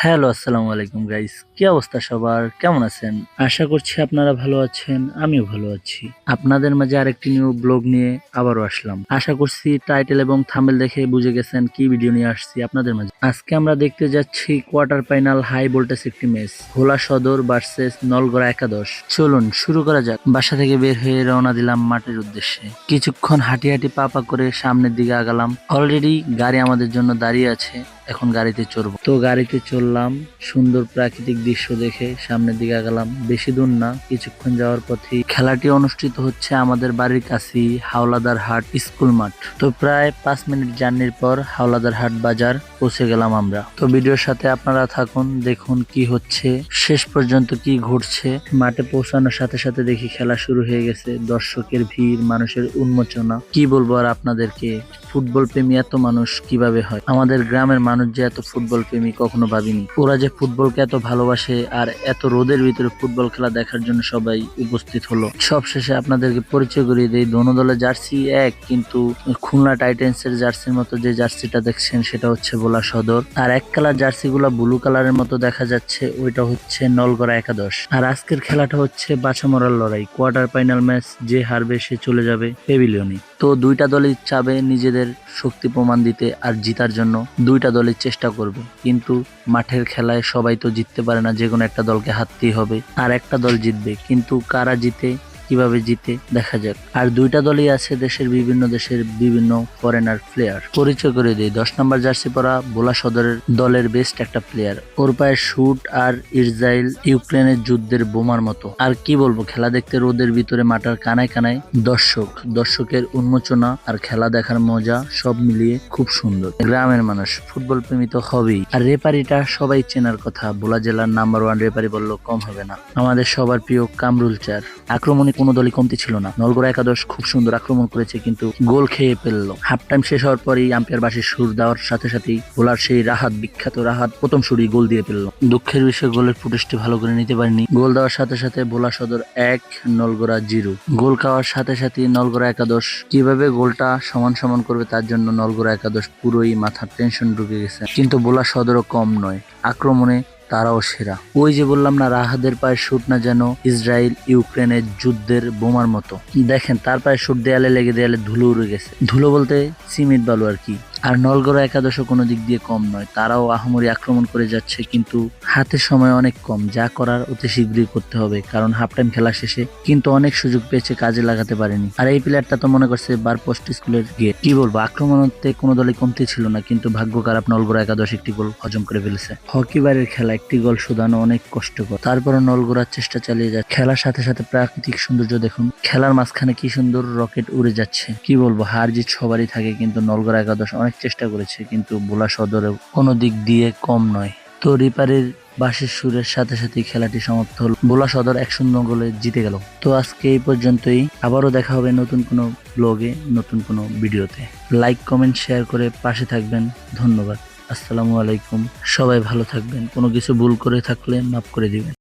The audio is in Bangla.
হ্যালো, আসসালামু আলাইকুম গাইস। কি অবস্থা সবার? কেমন আছেন? আশা করছি আপনারা ভালো আছেন। আমিও ভালো আছি। আপনাদের মাঝে আরেকটি নিউ ব্লগ নিয়ে আবারও আসলাম। আশা করছি টাইটেল এবং থাম্বনেল দেখে বুঝে গেছেন কি ভিডিও নিয়ে আসছি আপনাদের মাঝে। আজকে আমরা দেখতে যাচ্ছি কোয়ার্টার ফাইনাল হাই ভোল্টেজ একটি ম্যাচ, ভোলা সদর ভার্সেস নলগড়া একাদশ। চলুন শুরু করা যাক। বাসা থেকে বের হয়ে রওনা দিলাম মাঠের উদ্দেশ্যে। কিছুক্ষণ হাঁটি হাঁটি পা পা করে সামনের দিকে আগালাম। অলরেডি গাড়ি আমাদের জন্য দাঁড়িয়ে আছে, এখন গাড়িতে চড়বো। তো গাড়িতে চললাম, সুন্দর প্রাকৃতিক দৃশ্য দেখে সামনের দিকে আগালাম। বেশি দূর না, কিছুক্ষণ যাওয়ার পথে খেলাটি অনুষ্ঠিত হচ্ছে আমাদের বাড়ির কাছেই হাওলাদার হাট স্কুল মাঠ। তো প্রায় 5 মিনিট জার্নির পর হাওলাদার হাট বাজার পৌঁছে গেলাম আমরা। তো ভিডিওর সাথে আপনারা থাকুন, দেখুন কি হচ্ছে, শেষ পর্যন্ত কি ঘটছে। মাঠে পৌঁছানোর সাথে সাথে দেখি খেলা শুরু হয়ে গেছে। দর্শকের ভিড়, মানুষের উন্মোচনা, কি বলবো আর আপনাদেরকে। ফুটবল প্রেমী এত মানুষ কিভাবে হয়? আমাদের গ্রামের মানুষ যে এত ফুটবল প্রেমী কখনো ভাবিনি। ওরা যে ফুটবলকে এত ভালোবাসে, আর এত রোদের ভিতরে ফুটবল খেলা দেখার জন্য সবাই উপস্থিত হলো। সব শেষে আপনাদেরকে পরিচয় করিয়ে দেই, দোনো দলের জার্সি এক, কিন্তু খুলনা টাইটেন্স এর জার্সির মতো যে জার্সিটা দেখছেন সেটা হচ্ছে ভোলা সদর। আর এক কালার জার্সি গুলা ব্লু কালারের মতো দেখা যাচ্ছে, ওইটা হচ্ছে নলগড়া একাদশ। আর আজকের খেলাটা হচ্ছে বাছা মরার লড়াই, কোয়ার্টার ফাইনাল ম্যাচ। যে হারবে সে চলে যাবে পেভিলিয়নে। তো দুইটা দলই চাবে নিজেদের শক্তি প্রমাণ দিতে, আর জিতার জন্য দুইটা দলই চেষ্টা করবে। কিন্তু মাঠের খেলায় সবাই তো জিততে পারে না, যে কোনো একটা দলকে হারতেই হবে, আর একটা দল জিতবে। কিন্তু কারা জিতে, কিভাবে জিতে, দেখা যাক। আর দুইটা দলই আছে দেশের বিভিন্ন ফরেনার প্লেয়ার। পরিচয় করে দিই, 10 নম্বর জার্সি পরা ভোলা সদরের দলের বেস্ট একটা প্লেয়ার। ওর পায়ে শুট আর ইসরায়েল ইউক্রেনের যুদ্ধের বোমার মতো। আর কি বলবো, খেলা দেখতে রোদের ভিতরে মাঠার কানায় কানায় দর্শকের উন্মোচনা আর খেলা দেখার মজা সব মিলিয়ে খুব সুন্দর। গ্রামের মানুষ, ফুটবল প্রেমী তো হবেই। আর রেপারিটা সবাই চেনার কথা, ভোলা জেলার নাম্বার 1 রেপারি বললেও কম হবে না। আমাদের সবার প্রিয় কামরুল চার। আক্রমণে কোনো দলই কমতি ছিল না। নলগড়া একাদশ খুব সুন্দর আক্রমণ করেছে, কিন্তু গোল খেয়ে ফেললো। হাফ টাইম শেষ হওয়ার পরেই আম্পায়ার বাসির সুর দেওয়ার সাথে সাথেই ভোলার সেই বিখ্যাত রাহাত প্রথম শুরুই গোল দিয়ে ফেললো। দুঃখের বিষয়, গোলের ফুটেজটি ভালো করে নিতে পারেনি। গোল দেওয়ার সাথে সাথে ভোলা সদর 1, নলগড়া 0। গোল খাওয়ার সাথে সাথে নলগড়া একাদশ কিভাবে গোলটা সমান করবে তার জন্য নলগড়া একাদশ পুরোই মাথার টেনশন ঢুকে গেছে। কিন্তু ভোলা সদরও কম নয়, আক্রমণে তারাও সেরা। ওই যে বললাম না, রাহাদের পায়ে শুট না যেন ইসরায়েল ইউক্রেনের যুদ্ধের বোমার মতো। দেখেন তার পায়ে শুট দেয়ালে লেগে দেয়ালে ধুলো উড়ে গেছে। ধুলো বলতে সিমেন্ট বালু আর কি। আর নলগড়া একাদশও কোনো দিক দিয়ে কম নয়, তারাও আহামরি আক্রমণ করে যাচ্ছে, কিন্তু হাতে সময় অনেক কম। যা করার অতি শীঘ্রই করতে হবে, কারণ হাফ টাইম খেলা শেষে কিন্তু অনেক সুযোগ পেয়েছে, কাজে লাগাতে পারেনি। আর এই প্লেয়ারটা তো মনে করছে বার পোস্ট স্কুলের গেট। কি বলবো, আক্রমণতে কোনো দলই কমতি ছিল না, কিন্তু ভাগ্য খারাপ, নলগড়া একাদশ একটি গোল হজম করে ফেলেছে। হকি বারের খেলা, একটি গোল শুধানো অনেক কষ্টকর। তারপরে নলগড়ার চেষ্টা চালিয়ে যাচ্ছে। খেলার সাথে সাথে প্রাকৃতিক সৌন্দর্য দেখুন, খেলার মাঝখানে কি সুন্দর রকেট উড়ে যাচ্ছে। কি বলবো, হার জিত সবারই থাকে, কিন্তু নলগড়া একাদশ অনেক চেষ্টা করেছে, কিন্তু ভোলা সদরেও কোনো দিক দিয়ে কম নয়। তো রিপারের বাঁশির সুরের সাথে সাথে খেলাটি সমাপ্ত হলো, ভোলা সদর 1-0 গোলে জিতে গেল। তো আজকে এই পর্যন্তই, আবারও দেখা হবে নতুন কোনো ব্লগে, নতুন কোনো ভিডিওতে। লাইক কমেন্ট শেয়ার করে পাশে থাকবেন। ধন্যবাদ। আসসালামু আলাইকুম। সবাই ভালো থাকবেন। কোনো কিছু ভুল করে থাকলে মাফ করে দিবেন।